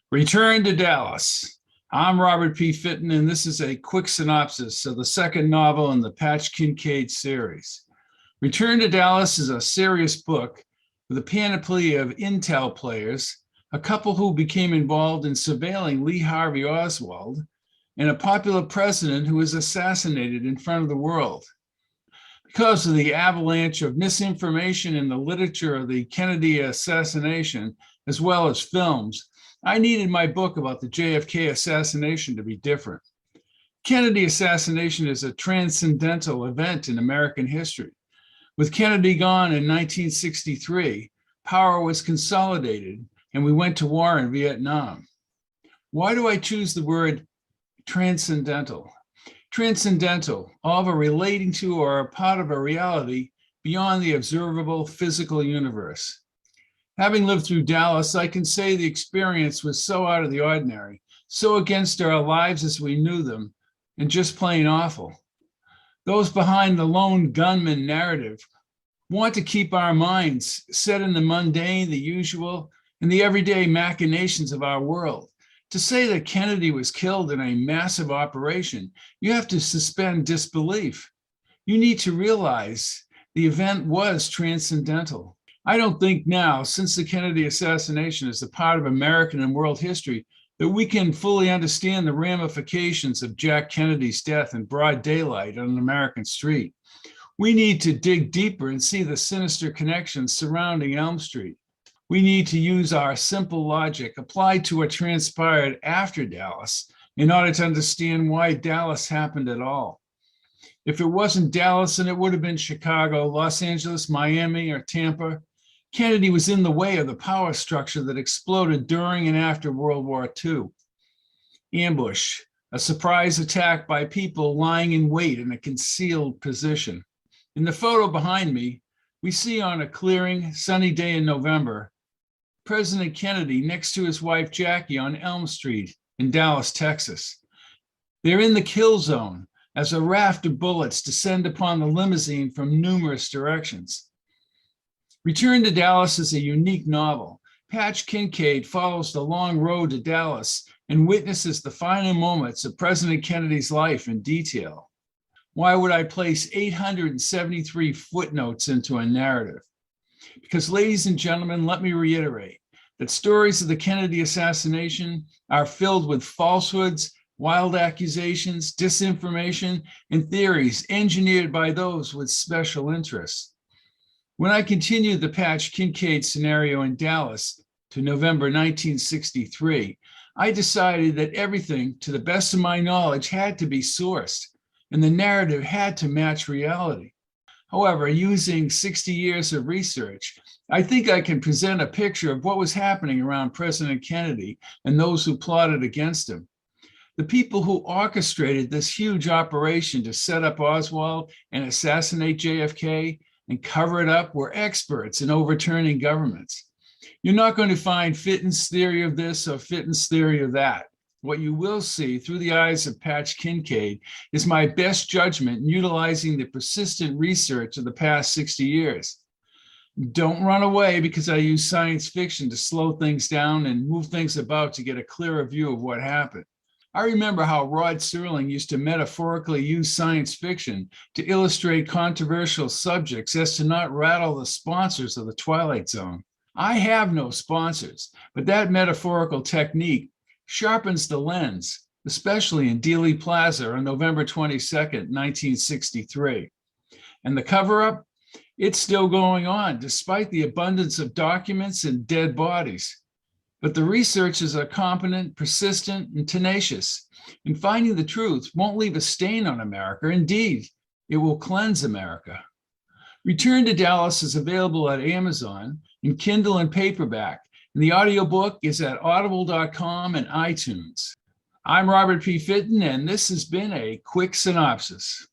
Return to Dallas. I'm Robert P. Fitton, and this is a quick synopsis of the second novel in the Patch Kincaid series. Return to Dallas is a serious book with a panoply of intel players, a couple who became involved in surveilling Lee Harvey Oswald, and a popular president who was assassinated in front of the world. Because of the avalanche of misinformation in the literature of the Kennedy assassination, as well as films, I needed my book about the JFK assassination to be different. Kennedy assassination is a transcendental event in American history. With Kennedy gone in 1963, power was consolidated and we went to war in Vietnam. Why do I choose the word transcendental? Transcendental, all of a relating to or a part of a reality beyond the observable physical universe. Having lived through Dallas, I can say the experience was so out of the ordinary, so against our lives as we knew them, and just plain awful. Those behind the lone gunman narrative want to keep our minds set in the mundane, the usual, and the everyday machinations of our world. To say that Kennedy was killed in a massive operation, you have to suspend disbelief. You need to realize the event was transcendental. I don't think now, since the Kennedy assassination is a part of American and world history, that we can fully understand the ramifications of Jack Kennedy's death in broad daylight on an American street. We need to dig deeper and see the sinister connections surrounding Elm Street. We need to use our simple logic applied to what transpired after Dallas in order to understand why Dallas happened at all. If it wasn't Dallas, then it would have been Chicago, Los Angeles, Miami, or Tampa. Kennedy was in the way of the power structure that exploded during and after World War II. Ambush, a surprise attack by people lying in wait in a concealed position. In the photo behind me, we see on a clearing, sunny day in November, President Kennedy next to his wife Jackie on Elm Street in Dallas, Texas. They're in the kill zone as a raft of bullets descend upon the limousine from numerous directions. Return to Dallas is a unique novel. Patch Kincaid follows the long road to Dallas and witnesses the final moments of President Kennedy's life in detail. Why would I place 873 footnotes into a narrative? Because, ladies and gentlemen, let me reiterate that stories of the Kennedy assassination are filled with falsehoods, wild accusations, disinformation, and theories engineered by those with special interests. When I continued the Patch Kincaid scenario in Dallas to November 1963, I decided that everything, to the best of my knowledge, had to be sourced, and the narrative had to match reality. However, using 60 years of research, I think I can present a picture of what was happening around President Kennedy and those who plotted against him. The people who orchestrated this huge operation to set up Oswald and assassinate JFK and cover it up were experts in overturning governments. You're not going to find Fitton's theory of this or Fitton's theory of that. What you will see through the eyes of Patch Kincaid is my best judgment in utilizing the persistent research of the past 60 years. Don't run away because I use science fiction to slow things down and move things about to get a clearer view of what happened. I remember how Rod Serling used to metaphorically use science fiction to illustrate controversial subjects as to not rattle the sponsors of the Twilight Zone. I have no sponsors, but that metaphorical technique sharpens the lens, especially in Dealey Plaza on November 22nd, 1963. And the cover-up? It's still going on, despite the abundance of documents and dead bodies. But the researchers are competent, persistent, and tenacious. And finding the truth won't leave a stain on America. Indeed, it will cleanse America. Return to Dallas is available at Amazon in Kindle and paperback, and the audiobook is at audible.com and iTunes. I'm Robert P. Fitton, and this has been a quick synopsis.